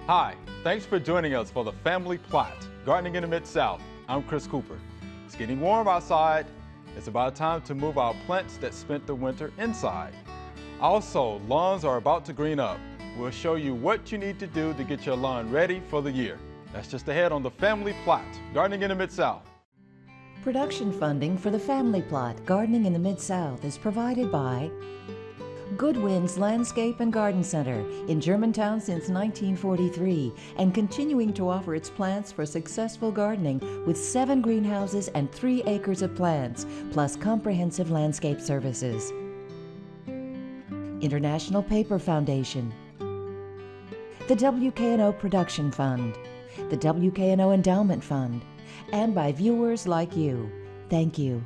Hi, thanks for joining us for the Family Plot, Gardening in the Mid-South. I'm Chris Cooper. It's getting warm outside. It's about time to move our plants that spent the winter inside. Also, lawns are about to green up. We'll show you what you need to do to get your lawn ready for the year. That's just ahead on the Family Plot, Gardening in the Mid-South. Production funding for the Family Plot, Gardening in the Mid-South is provided by Goodwin's Landscape and Garden Center in Germantown since 1943 and continuing to offer its plants for successful gardening with 7 greenhouses and 3 acres of plants, plus comprehensive landscape services. International Paper Foundation, the WKNO Production Fund, the WKNO Endowment Fund, and by viewers like you. Thank you.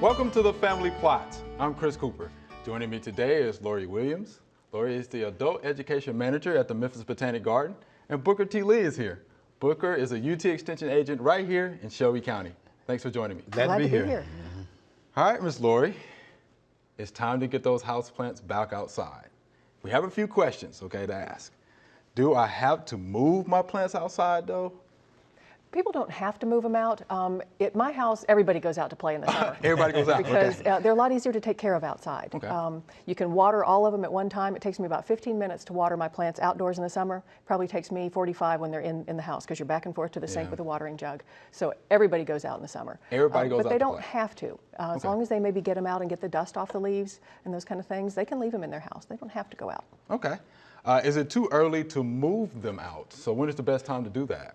Welcome to the Family Plot. I'm Chris Cooper. Joining me today is Lori Williams. Lori is the Adult Education Manager at the Memphis Botanic Garden, and Booker T. Lee is here. Booker is a UT Extension agent right here in Shelby County. Thanks for joining me. Glad to be here. All right, Miss Lori, it's time to get those houseplants back outside. We have a few questions, okay, to ask. Do I have to move my plants outside, though? People don't have to move them out. At my house, everybody goes out to play in the summer. Everybody goes out. Because okay. they're a lot easier to take care of outside. Okay. You can water all of them at one time. It takes me about 15 minutes to water my plants outdoors in the summer. Probably takes me 45 when they're in the house because you're back and forth to the sink with a watering jug. So everybody goes out in the summer. Everybody goes out But they to don't play. have to. As long as they maybe get them out and get the dust off the leaves and those kind of things, they can leave them in their house. They don't have to go out. Okay. Is it too early to move them out? So when is the best time to do that?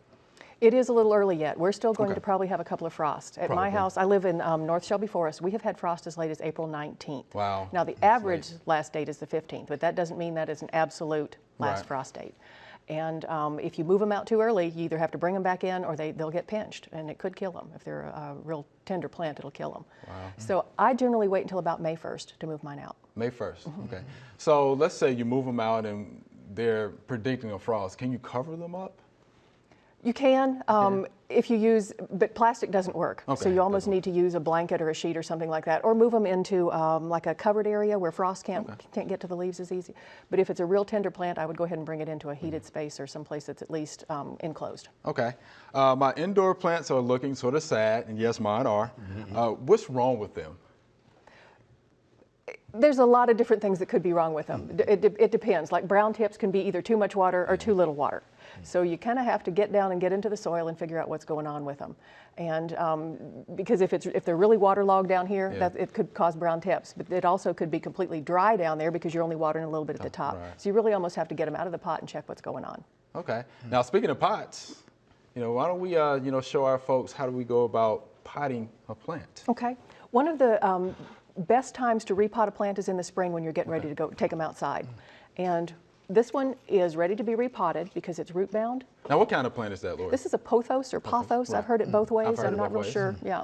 It is a little early yet. We're still going to probably have a couple of frosts. At my house, I live in North Shelby Forest. We have had frost as late as April 19th. Wow. Now the average last date is the 15th, but that doesn't mean that is an absolute last Right. frost date. And if you move them out too early, you either have to bring them back in or they'll get pinched, and it could kill them. If they're a real tender plant, it'll kill them. Wow. So I generally wait until about May 1st to move mine out. May 1st, okay. So let's say you move them out and they're predicting a frost. Can you cover them up? You can, if you use, but plastic doesn't work. Okay, So you almost need to use a blanket or a sheet or something like that, or move them into like a covered area where frost can't get to the leaves as easy. But if it's a real tender plant, I would go ahead and bring it into a heated space or someplace that's at least enclosed. Okay. My indoor plants are looking sort of sad, and yes, mine are. What's wrong with them? There's a lot of different things that could be wrong with them. It depends. Like brown tips can be either too much water or too little water. So you kind of have to get down and get into the soil and figure out what's going on with them. And because if they're really waterlogged down here, it could cause brown tips. But it also could be completely dry down there because you're only watering a little bit at the top. Right. So you really almost have to get them out of the pot and check what's going on. Okay. Now, speaking of pots, why don't we, show our folks how do we go about potting a plant? Okay. One of the best times to repot a plant is in the spring when you're getting ready to go take them outside. And this one is ready to be repotted because it's root bound. Now, what kind of plant is that, Lori? This is a pothos or pothos. Right. I've heard it both ways. heard I'm it not both real ways. sure. Yeah.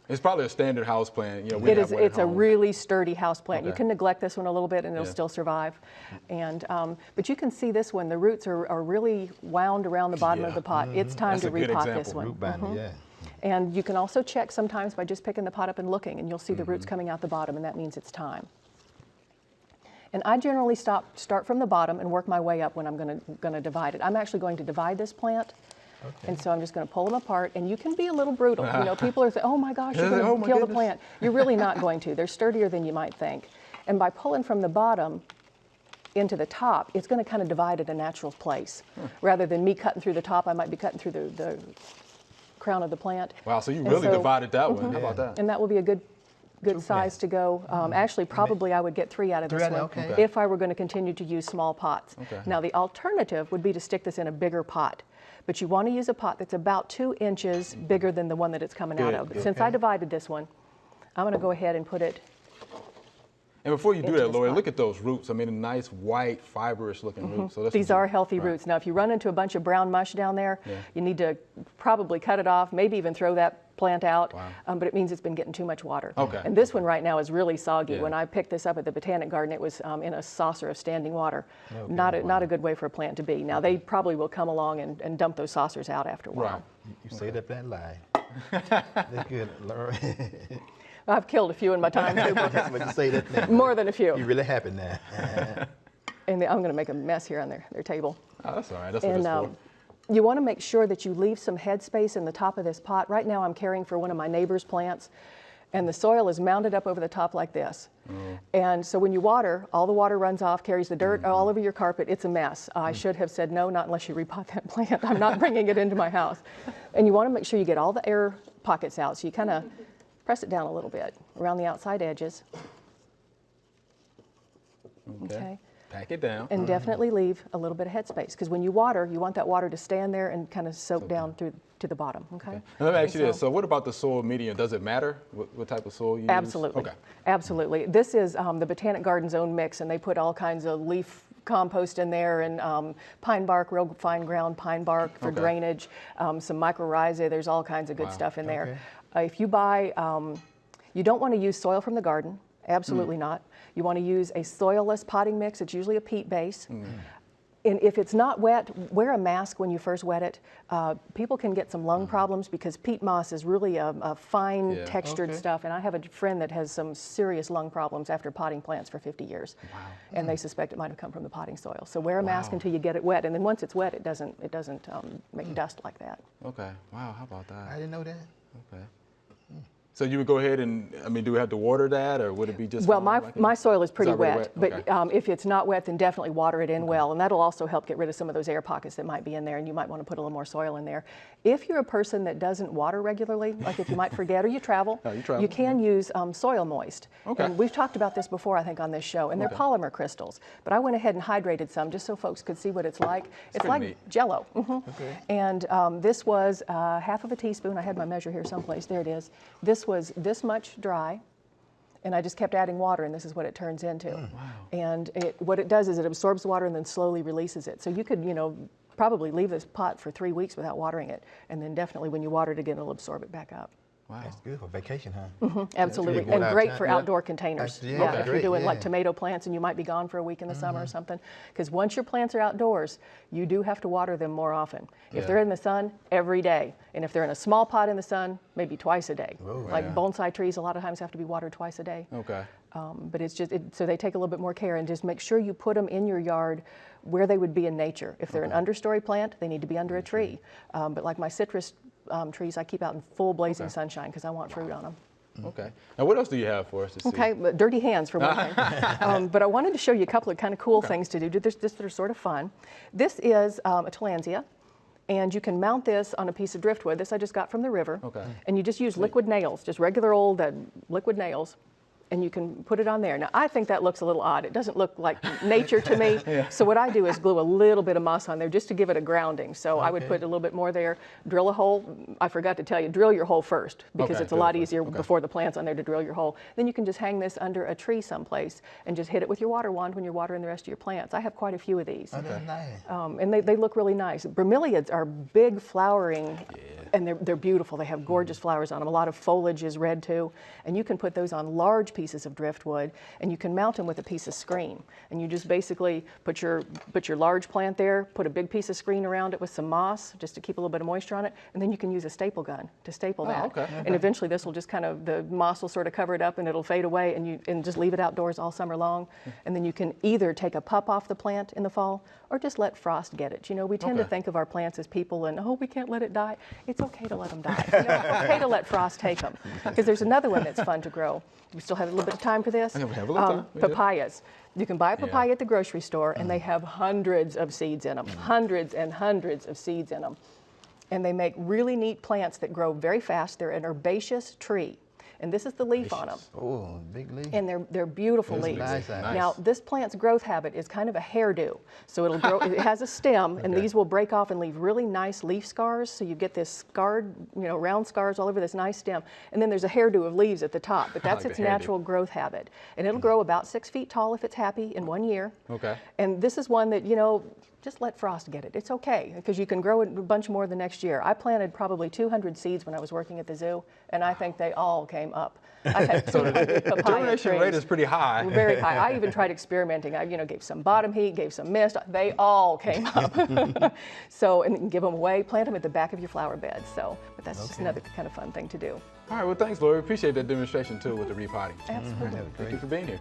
It's probably a standard house plant. It's a really sturdy house plant. You Okay. can neglect this one a little bit and it'll still survive. And but you can see this one. The roots are really wound around the bottom of the pot. It's time That's to a good repot example. this one. Root binder, yeah. And you can also check sometimes by just picking the pot up and looking, and you'll see the roots coming out the bottom, and that means it's time. And I generally start from the bottom and work my way up when I'm going to divide it. I'm actually going to divide this plant, and so I'm just going to pull them apart. And you can be a little brutal. People are saying, "Oh my gosh, you're going to kill the plant." You're really not going to. They're sturdier than you might think. And by pulling from the bottom into the top, it's going to kind of divide at a natural place, rather than me cutting through the top. I might be cutting through the crown of the plant. Wow, so you really divided that one. How about that? And that will be a good size to go. Actually, probably I would get 3 out of this one okay. if I were going to continue to use small pots. Okay. Now, the alternative would be to stick this in a bigger pot. But you want to use a pot that's about 2 inches bigger than the one that it's coming out of. But since I divided this one, I'm going to go ahead and put it. And before you do into that, this Lori, pot. look at those roots. I mean, a nice white, fibrous looking roots. So that's These are healthy roots. Now, if you run into a bunch of brown mush down there, you need to probably cut it off, maybe even throw that plant out, but it means it's been getting too much water. Okay. And this one right now is really soggy. Yeah. When I picked this up at the Botanic Garden, it was in a saucer of standing water. Not a good way for a plant to be. Now, they probably will come along and dump those saucers out after a while. Right. You saved up that lie. That's good, Laura. I've killed a few in my time too. That's what you say that thing. More than a few. You really happy now. And I'm going to make a mess here on their table. Oh, that's all right. That's what it's for. You want to make sure that you leave some headspace in the top of this pot. Right now I'm caring for one of my neighbor's plants, and the soil is mounded up over the top like this. And so when you water, all the water runs off, carries the dirt all over your carpet. It's a mess. I should have said no, not unless you repot that plant. I'm not bringing it into my house. And you want to make sure you get all the air pockets out. So you kind of press it down a little bit around the outside edges. Okay. Pack it down. And definitely leave a little bit of headspace, because when you water, you want that water to stand there and kind of soak down through to the bottom. Okay. And let me ask you this: so, what about the soil medium? Does it matter what type of soil you use? Absolutely. Okay. Absolutely. This is the Botanic Garden's own mix, and they put all kinds of leaf compost in there, and pine bark, real fine ground pine bark for drainage, some mycorrhizae. There's all kinds of good stuff in there. If you buy, you don't want to use soil from the garden. Absolutely not. You want to use a soilless potting mix. It's usually a peat base. And if it's not wet, wear a mask when you first wet it. People can get some lung problems because peat moss is really a fine textured stuff. And I have a friend that has some serious lung problems after potting plants for 50 years. And they suspect it might have come from the potting soil. So wear a mask until you get it wet. And then once it's wet, it doesn't make dust like that. Okay. Wow. How about that? I didn't know that. Okay. So you would go ahead and, do we have to water that, or would it be just Well, fine my soil is pretty already wet, wet? but if it's not wet, then definitely water it in well, and that'll also help get rid of some of those air pockets that might be in there, and you might want to put a little more soil in there. If you're a person that doesn't water regularly, like if you might forget or you travel, you can use Soil Moist. Okay. And we've talked about this before, I think, on this show, and they're polymer crystals, but I went ahead and hydrated some just so folks could see what it's like. It's like neat. Jell-O. And this was half of a teaspoon. I had my measure here someplace. There it is. This was this much dry, and I just kept adding water, and this is what it turns into. And what it does is it absorbs water and then slowly releases it. So you could, probably leave this pot for 3 weeks without watering it, and then definitely when you water it again, it'll absorb it back up. Wow. That's good for vacation, huh? Absolutely, Going and out great of for town. outdoor containers. Yeah, If you're great, doing like yeah. tomato plants and you might be gone for a week in the summer or something, because once your plants are outdoors, you do have to water them more often. If they're in the sun, every day, and if they're in a small pot in the sun, maybe twice a day. Like bonsai trees, a lot of times have to be watered twice a day. Okay. But it's just, so they take a little bit more care, and just make sure you put them in your yard where they would be in nature. If they're an understory plant, they need to be under a tree. But like my citrus trees, I keep out in full blazing sunshine because I want fruit on them. Okay. Now, what else do you have for us to see? Okay, but dirty hands for one thing. But I wanted to show you a couple of kind of cool things to do, just that are sort of fun. This is a tillandsia, and you can mount this on a piece of driftwood. This I just got from the river. Okay. And you just use liquid nails, just regular old liquid nails, and you can put it on there. Now, I think that looks a little odd. It doesn't look like nature to me. So what I do is glue a little bit of moss on there just to give it a grounding. So I would put a little bit more there, drill a hole. I forgot to tell you, drill your hole first, because it's a lot easier before the plant's on there to drill your hole. Then you can just hang this under a tree someplace and just hit it with your water wand when you're watering the rest of your plants. I have quite a few of these. Oh, that's nice. And they look really nice. Bromeliads are big flowering, and they're beautiful. They have gorgeous flowers on them. A lot of foliage is red too. And you can put those on large pieces of driftwood, and you can mount them with a piece of screen. And you just basically put your large plant there, put a big piece of screen around it with some moss just to keep a little bit of moisture on it, and then you can use a staple gun to staple that. Okay. And eventually this will just the moss will sort of cover it up, and it'll fade away, and just leave it outdoors all summer long. And then you can either take a pup off the plant in the fall or just let frost get it. We tend to think of our plants as people and, we can't let it die. It's okay to let them die. It's okay to let frost take them. Because there's another one that's fun to grow. We still have a little bit of time for this. We have a little time. We do. Papayas. You can buy a papaya at the grocery store, and they have hundreds of seeds in them, hundreds and hundreds of seeds in them. And they make really neat plants that grow very fast. They're an herbaceous tree. And this is the leaf on them. Oh, big leaf. And they're beautiful leaves. nice. Now, this plant's growth habit is kind of a hairdo. So it'll grow, it has a stem, and these will break off and leave really nice leaf scars. So you get this scarred, round scars all over this nice stem. And then there's a hairdo of leaves at the top, but that's like its the hairdo. natural growth habit. And it'll grow about 6 feet tall if it's happy in 1 year. Okay. And this is one that, just let frost get it. It's okay, because you can grow it a bunch more the next year. I planted probably 200 seeds when I was working at the zoo, and I think they all came up. I had 200 papaya Germination trees. rate is pretty high. Very high. I even tried experimenting. I, gave some bottom heat, gave some mist. They all came up. So, and you can give them away, plant them at the back of your flower bed. So, but that's just another kind of fun thing to do. All right, well, thanks, Lori. Appreciate that demonstration, too, with the repotting. Absolutely. Thank you for being here.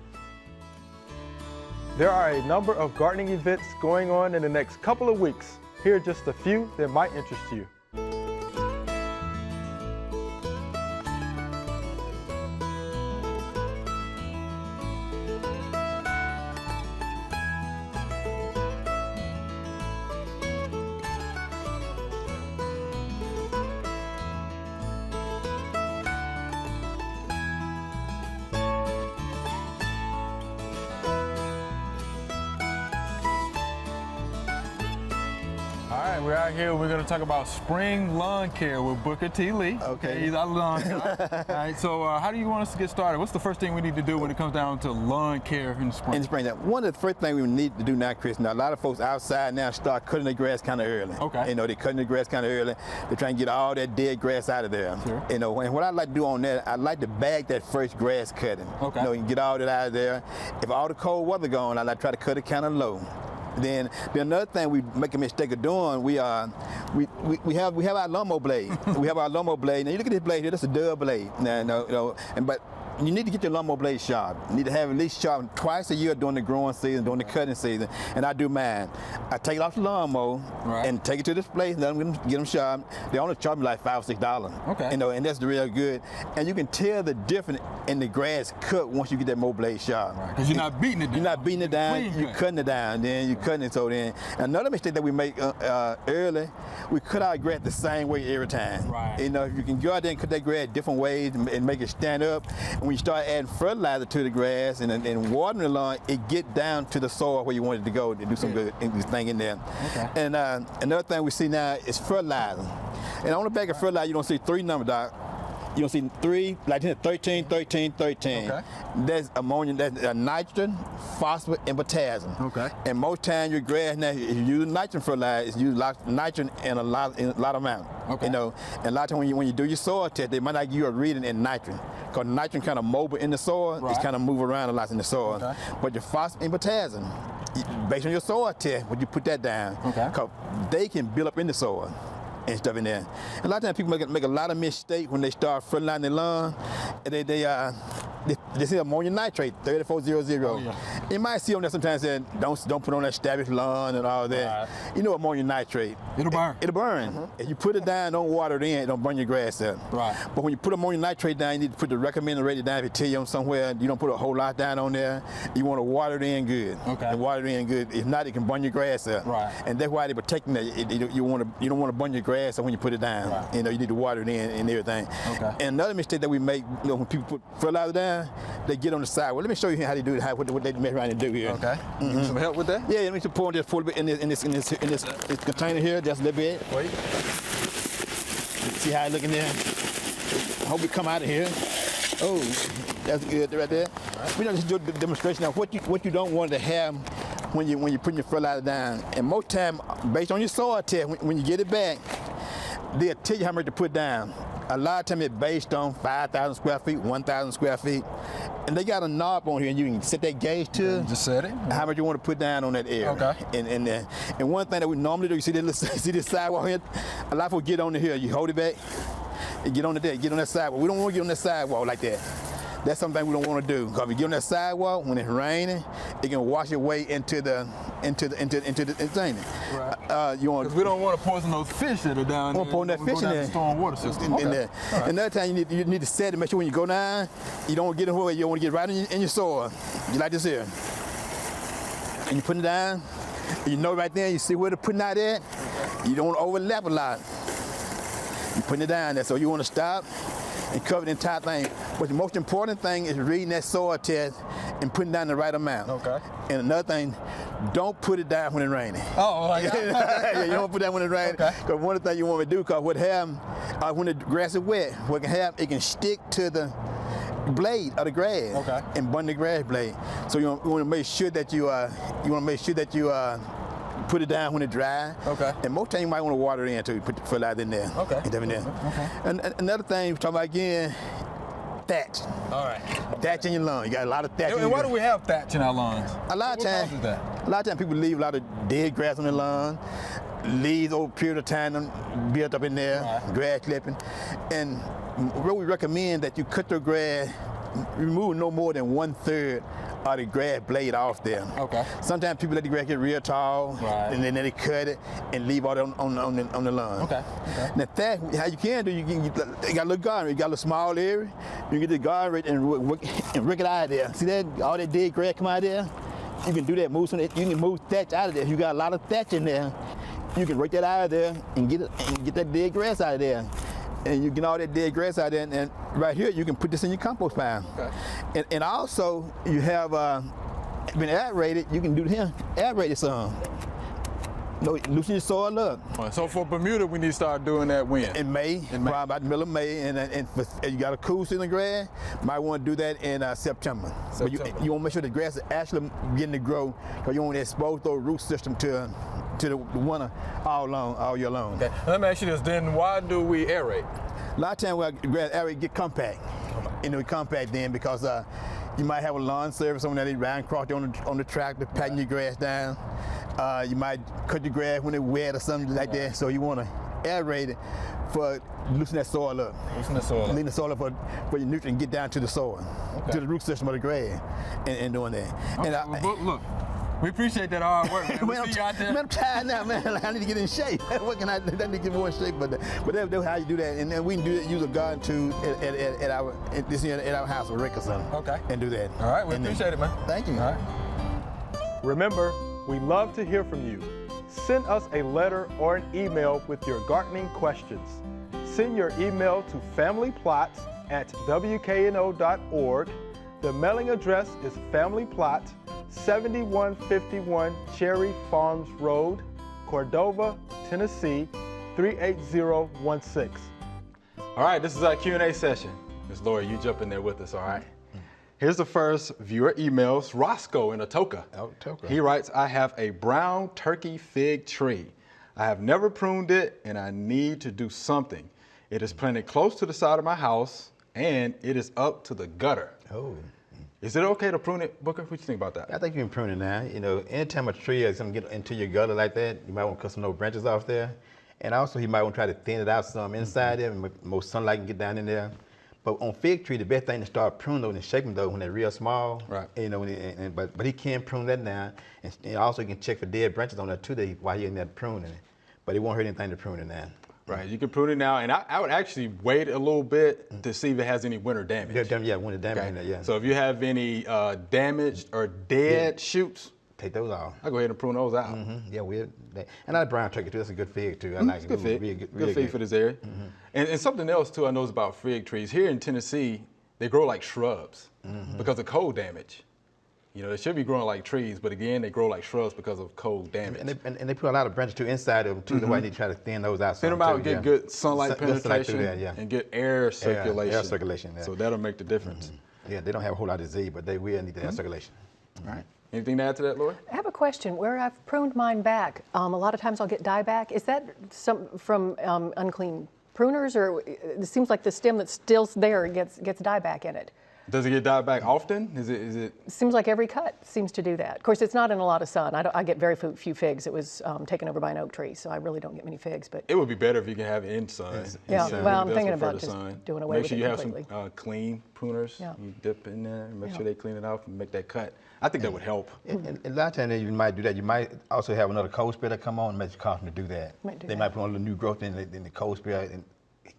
There are a number of gardening events going on in the next couple of weeks. Here are just a few that might interest you. All right, we're out here. We're going to talk about spring lawn care with Booker T. Lee. Okay. He's our lawn guy. All right, so how do you want us to get started? What's the first thing we need to do when it comes down to lawn care in the spring? In the spring, now, one of the first things we need to do now, Chris, now a lot of folks outside now start cutting their grass kind of early. Okay. They're cutting the grass kind of early. They're trying to get all that dead grass out of there. Sure. And what I like to do on that, I like to bag that first grass cutting. Okay. And get all that out of there. If all the cold weather gone, I like to try to cut it kind of low. Then another thing we make a mistake of doing, we have our lawnmower blade. We have our lawnmower blade. Now you look at this blade here, that's a dub blade. But you need to get your lawnmower blade sharp. You need to have at least sharp twice a year during the growing season, during the cutting season. And I do mine. I take it off the lawnmower and take it to this place, let them get them sharp. They only charge me like $5 or $6. Okay. And that's real good. And you can tell the difference in the grass cut once you get that mower blade sharp. Because you're not beating it down. You're not beating it down, Clean you're cut. cutting it down, then you're cutting it. So then, another mistake that we make early, we cut our grass the same way every time. Right. You can go out there and cut that grass different ways and make it stand up. And when you start adding fertilizer to the grass and watering the lawn, it get down to the soil where you want it to go to do some good thing in there. Okay. And another thing we see now is fertilizer. And on the back of fertilizer, you don't see 3 numbers, Doc. You don't see 3, like 13, 13, 13. Okay. That's ammonia, that's nitrogen, phosphorus, and potassium. Okay. And most times your grass now, if you use nitrogen fertilizer, it's used nitrogen in a lot amount. Okay. And a lot of times when you do your soil test, they might not give you a reading in nitrogen. Because nitrogen kind of mobile in the soil, Right. it's kind of move around a lot in the soil. Okay. But your phosphorus and potassium, based on your soil test, when you put that down, Okay. because they can build up in the soil and stuff in there. And a lot of times people make a lot of mistakes when they start fertilizing their lawn. And they see ammonium nitrate, 3400. Oh, yeah. You might see on there sometimes saying, don't put on that established lawn and all that. Right. You know ammonium nitrate. It'll burn. It'll burn. If you put it down, don't water it in, don't burn your grass up. Right. But when you put ammonium nitrate down, you need to put the recommended rate down. If it tell you on somewhere, you don't put a whole lot down on there. You want to water it in good. Okay. And water it in good. If not, it can burn your grass up. Right. And that's why they're protecting that. You don't want to burn your grass up when you put it down. Right. You need to water it in and everything. Okay. And another mistake that we make, when people put fertilizer down, they get on the side. Well, let me show you how they do it, what they mess around and do here. Okay. You need some help with that? Yeah, let me just pour just a little bit in this container here, just a little bit. Wait. See how I look in there? Hope it come out of here. Oh, that's good right there. Right. We just do the demonstration of what you don't want to have when you're putting your fertilizer down. And most time, based on your soil test, when you get it back, they'll tell you how much to put down. A lot of times it's based on 5,000 square feet, 1,000 square feet. And they got a knob on here and you can set that gauge to Just set it. how much you want to put down on that area. Okay. And one thing that we normally do, you see this sidewalk here? A lot of people get on the hill, you hold it back, and get on that sidewalk. We don't want to get on that sidewalk like that. That's something we don't want to do. Because if you get on that sidewalk, when it's raining, it can wash your way into the thing. Right. Because we don't want to poison those fish that are down there. We're pouring that when we fish go in down there. the storm water system. In there. All right. Another time you need to set it, make sure when you go down, you don't get in the way. You don't want to get right in your soil. You like this here. And you put it down, and you know right there, you see where they're putting out at. You don't want to overlap a lot. You putting it down there, so you want to stop and cover the entire thing. But the most important thing is reading that soil test and putting down the right amount. Okay. And another thing, don't put it down when it's raining. Oh, like Yeah, you don't put that when it's raining. Okay. Because one of the things you want me to do, because what happens, when the grass is wet, what can happen, it can stick to the blade of the grass. Okay. And burn the grass blade. So you want to make sure that you put it down when it dry. Okay. And most times you might want to water it in too. Put the fertilizer in there. Okay. Get them in there. Okay. And another thing we're talking about again, thatch. All right. Thatch in your lawn. You got a lot of thatch. And why do we have thatch in our lawns? A lot of What times, causes that? a lot of times people leave a lot of dead grass on the lawn, leaves over a period of time them built up in there, Right. grass clipping. And what we recommend that you cut the grass, remove no more than 1/3 of the grass blade off there. Okay. Sometimes people let the grass get real tall, Right. and then they cut it and leave all that on the lawn. Okay. Now that, how you can do, you got a little garden, you got a little small area, you get the garden rake and rake it out of there. See that, all that dead grass come out of there? You can do that, move some, you can move thatch out of there. If you got a lot of thatch in there, you can rake that out of there and get that dead grass out of there. And you get all that dead grass out there, and right here you can put this in your compost pile. Okay. And also you have been aerated, you can do here, aerate it some. No, loosen your soil up. So for Bermuda, we need to start doing that when? In May, In May. probably about the middle of May, and you got a cool season grass, might want to do that in September. But you September. want to make sure the grass is actually beginning to grow, because you want to expose those root system to the winter all year long. Okay. Let me ask you this, then why do we aerate? A lot of times when grass area get compact, and we compact then because you might have a lawn service on there, they ran across on the tractor, patting your grass down. You might cut your grass when it's wet or something like that, so you want to aerate it for loosen that soil up. Loosen the soil up. Lean the soil up for your nutrient get down to the soil, to the root system of the grass, and doing that. Okay, And well, look, we appreciate that hard work, man. We'll Man, see you out there. I'm tired now, man. I need to get in shape. What can I do? I need to get more in shape, but that's how you do that. And then we can do that, use a garden tool at our house with Rick or something. Okay. And do that. All right, we And then- appreciate it, man. Thank you. All right. Remember, we love to hear from you. Send us a letter or an email with your gardening questions. Send your email to familyplot@wkno.org. The mailing address is Family Plot, 7151 Cherry Farms Road, Cordova, Tennessee, 38016. All right, this is our Q&A session. Ms. Lori, you jump in there with us, all right? Here's the first viewer emails. Roscoe in Atoka. Atoka. He writes, I have a brown turkey fig tree. I have never pruned it and I need to do something. It is planted close to the side of my house and it is up to the gutter. Oh. Is it okay to prune it, Booker? What do you think about that? I think you can prune it now. You know, anytime a tree is going to get into your gutter like that, you might want to cut some old branches off there. And also, you might want to try to thin it out some inside there, and more sunlight can get down in there. But on fig tree, the best thing to start pruning those and shake them though when they're real small. Right. You know, but he can prune that now, and also you can check for dead branches on that too while you're in there pruning it. But it won't hurt anything to prune it now. Right, you can prune it now, and I would actually wait a little bit to see if it has any winter damage. Yeah, winter damage Okay. in there, yeah. So if you have any damaged or dead shoots, take those off. I'll go ahead and prune those out. Yeah, and I brown turkey too. That's a good fig too. I like It's it. a good fig. Good fig for this area. And something else too I know about fig trees. Here in Tennessee, they grow like shrubs because of cold damage. You know, they should be growing like trees, but again, they grow like shrubs because of cold damage. And they put a lot of branches too inside of them too. That's why you need to try to thin those out. Thin them some, out, too, get yeah. good sunlight Just sunlight penetration, through there, yeah. and get air circulation. Air circulation. Yeah. So that'll make the difference. Yeah, they don't have a whole lot of disease, but they will need the air circulation. All right. Anything to add to that, Lori? I have a question. Where I've pruned mine back, a lot of times I'll get dieback. Is that from unclean pruners, or it seems like the stem that's still there gets dieback in it? Does it get dyed back often? Is it? It seems like every cut seems to do that. Of course, it's not in a lot of sun. I get very few figs. It was taken over by an oak tree, so I really don't get many figs. But It would be better if you can have it in sun. Yeah, Sun well, I'm does thinking prefer about the just sun. doing away Make with sure it you have completely. some clean pruners. Yeah. You dip in there and make Yeah. sure they clean it off and make that cut. I think that would help. And a lot of times you might do that. You might also have another cold spray that come on and make you cause them to do that. Might do they that. might put on a little new growth in the cold spray and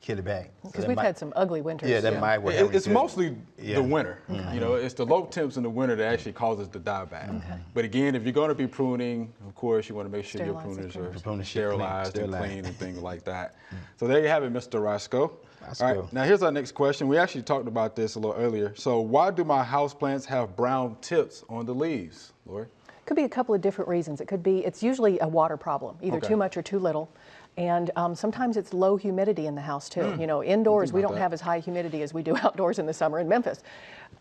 kill it back. So because that we've might- had some ugly winters. Yeah, that might work. It's mostly Yeah. the winter. You know, it's the low temps in the winter that actually causes the dieback. But again, if you're going to be pruning, of course, you want to make sure your Sterilize the pruners pruners. are Pruners should sterilized and sterilize. clean and things like that. So there you have it, Mr. Roscoe. All Roscoe. right, now here's our next question. We actually talked about this a little earlier. So why do my houseplants have brown tips on the leaves, Lori? Could be a couple of different reasons. It could be, it's usually a water problem, either Okay. too much or too little. And sometimes it's low humidity in the house too. You know, indoors we don't have as high humidity as we do outdoors in the summer in Memphis.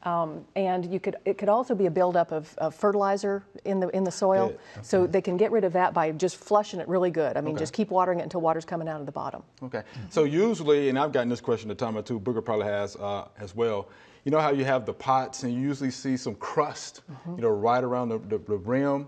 And it could also be a buildup of fertilizer in the soil. Yeah. So they can get rid of that by just flushing it really good. I mean, just keep watering it until water's coming out of the bottom. Okay. So usually, and I've gotten this question a time or two, Booker probably has as well. You know how you have the pots and you usually see some crust, you know, right around the rim.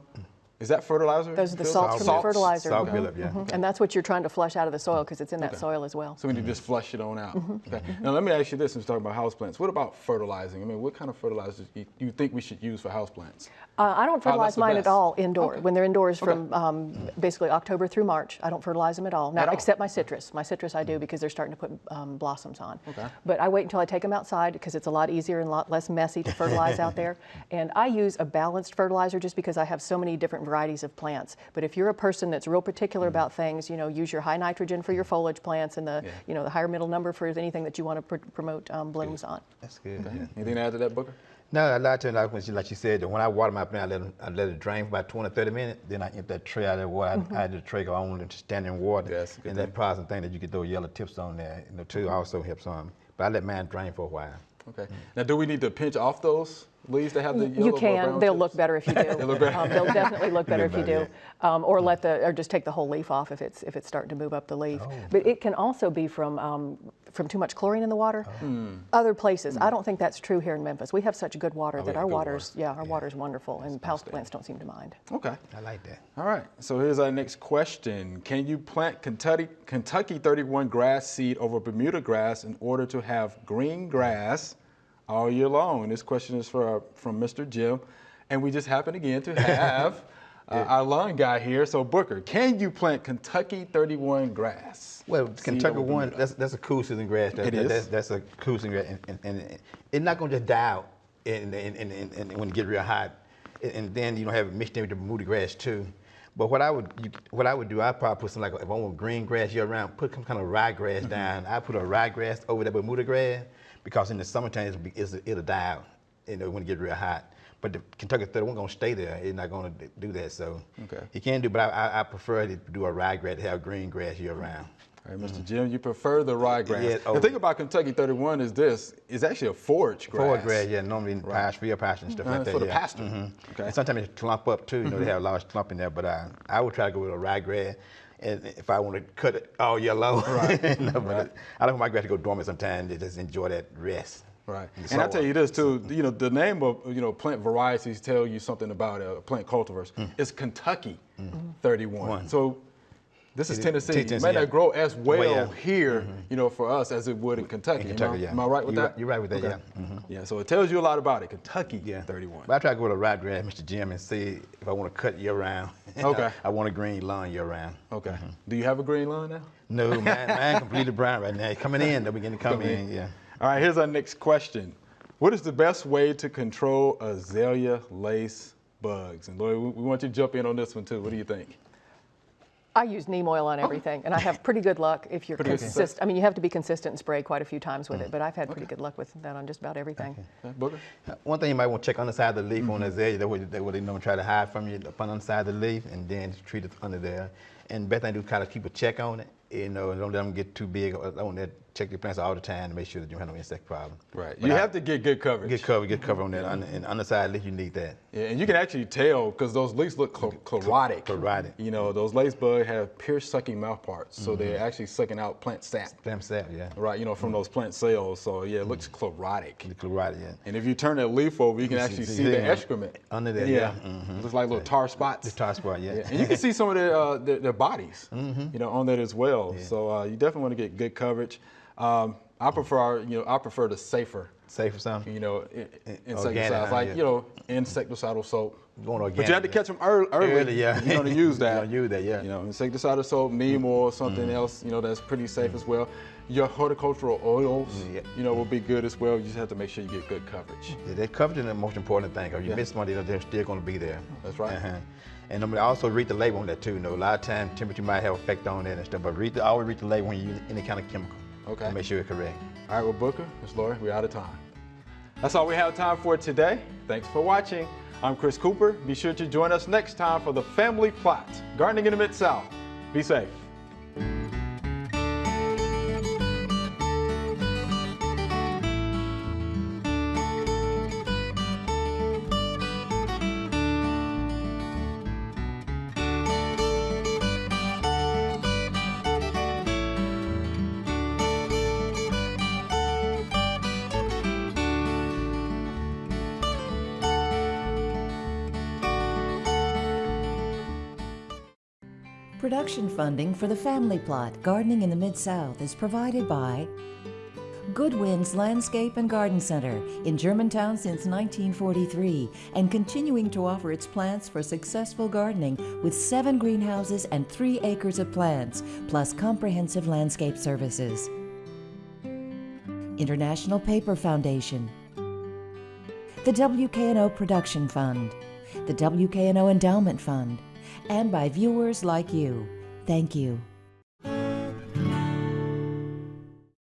Is that fertilizer? Those are the Phil? salts from the fertilizer. Salt buildup, yeah. And that's what you're trying to flush out of the soil because it's in that soil as well. So we need to just flush it on out. Okay. Now let me ask you this, since we're talking about houseplants. What about fertilizing? I mean, what kind of fertilizer do you think we should use for houseplants? I don't fertilize the mine best. at all indoor. Okay. When they're indoors from basically October through March, I don't fertilize them at all. Now, At all? except my citrus. My citrus I do because they're starting to put blossoms on. Okay. But I wait until I take them outside because it's a lot easier and a lot less messy to fertilize out there. And I use a balanced fertilizer just because I have so many different varieties of plants. But if you're a person that's real particular about things, you know, use your high nitrogen for your foliage plants and the you know, the higher middle number for anything that you want to promote blooms on. That's good. Okay. Yeah. Anything to add to that, Booker? No, a lot of times, like you said, when I water my plant, I let it drain for about 20 or 30 minutes. Then I empty that tray out of the water. I add the tray go on and stand in water. Yes, good and thing. that process thing that you get those yellow tips on there, you know, too, also helps on. But I let mine drain for a while. Okay. Now, do we need to pinch off those leaves that have the yellow You or can. brown They'll tips? look better if you do. look better. They'll definitely look better if you better, do. Or just take the whole leaf off if it's starting to move up the leaf. But it can also be from too much chlorine in the water. Other places, I don't think that's true here in Memphis. We have such good water that have our good water's our water's wonderful, and houseplants don't seem to mind. Okay. I like that. All right. So here's our next question. Can you plant Kentucky 31 grass seed over Bermuda grass in order to have green grass all year long? This question is from Mr. Jim. And we just happen again to have our lawn guy here. So Booker, can you plant Kentucky 31 grass? Well, seed Kentucky over one, Bermuda? that's a cool season grass. It is? That's a cool season grass, and it's not gonna just die out and when it get real hot, and then you don't have it mixed in with the Bermuda grass too. But what I would do, I'd probably put some, like, if I want green grass year round, put some kind of ryegrass down. I put a ryegrass over the Bermuda grass because in the summertime it'll die out, you know, when it get real hot. But the Kentucky 31 gonna stay there. It's not gonna do that. So you can do, but I prefer to do a ryegrass to have green grass year round. All right, Mr. Jim, you prefer the ryegrass. Yeah, The thing about Kentucky 31 is it's actually a forage grass. Forward grass, yeah, normally in field pasture and stuff like that. For the yeah. pasture. Okay. And sometimes it clump up too. You know, they have a large clump in there. But I would try to go with a ryegrass, and if I want to cut it all year long. Right. But I don't want my grass to go dormant sometimes. They just enjoy that rest. Right. And And I so tell you this too, you know, the name of, you know, plant varieties tell you something about plant cultivars. It's Kentucky 31. So this is Tennessee. It Tennessee, may yeah. not grow as well yeah. here, you know, for us as it would in Kentucky. Kentucky, Am I right with that? You're right with that, Okay. yeah. Yeah, so it tells you a lot about it. Kentucky Yeah. 31. But I try to go with a ryegrass, Mr. Jim, and see if I want to cut year round. Okay. I want a green lawn year round. Okay. Do you have a green lawn now? No, mine completely brown right now. Coming in, they're beginning to come in, yeah. All right, here's our next question. What is the best way to control azalea lace bugs? And Lloyd, we want you to jump in on this one too. What do you think? I use neem oil on everything, and I have pretty good luck if you're Pretty good consistent. I mean, you have to be consistent and spray quite a few times with it, but I've had pretty good luck with that on just about everything. Okay, Booker? One thing you might want to check on the side of the leaf on the azalea, that way they don't try to hide from you up on the side of the leaf, and then treat it under there. And best thing to do is kind of keep a check on it, you know, and don't let them get too big. I want to check your plants all the time to make sure that you don't have no insect problem. Right. But You have to get good coverage. Get cover on that. And underside leaf, you need that. Yeah, and you can actually tell because those leaves look chlorotic. Chlorotic. You know, those lace bugs have pierce-sucking mouth parts, so they're actually sucking out plant sap. Plant sap, yeah. Right, you know, from those plant cells. So yeah, it looks chlorotic. The chlorotic, yeah. And if you turn that leaf over, you can actually see the yeah. excrement Under there, Yeah, yeah. looks like little tar spots. The tar spot, yeah. Yeah, and you can see some of their bodies, you know, on that as well. Yeah. So you definitely want to get good coverage. I prefer the safer, Safe or something? you know, insecticides Organic, like yeah. you know, insecticidal soap. Going organic. But you have to catch them early. Early, yeah. You're going to use that. You're gonna use that, yeah. You know, insecticidal soap, neem oil, something else, you know, that's pretty safe as well. Your horticultural oils, Yeah. you know, will be good as well. You just have to make sure you get good coverage. Yeah, that coverage is the most important thing. If you Yeah. miss one, they're still going to be there. That's right. And I also read the label on that too. You know, a lot of times temperature might have effect on that and stuff, but always read the label when you use any kind of chemical. Okay. To make sure it's correct. All right, well, Booker, Ms. Lori, we're out of time. That's all we have time for today. Thanks for watching. I'm Chris Cooper. Be sure to join us next time for the Family Plot, Gardening in the Mid-South. Be safe. Production funding for the Family Plot, Gardening in the Mid-South is provided by Good Winds Landscape and Garden Center in Germantown since 1943 and continuing to offer its plants for successful gardening with 7 greenhouses and 3 acres of plants, plus comprehensive landscape services. International Paper Foundation, the WKNO Production Fund, the WKNO Endowment Fund, and by viewers like you. Thank you.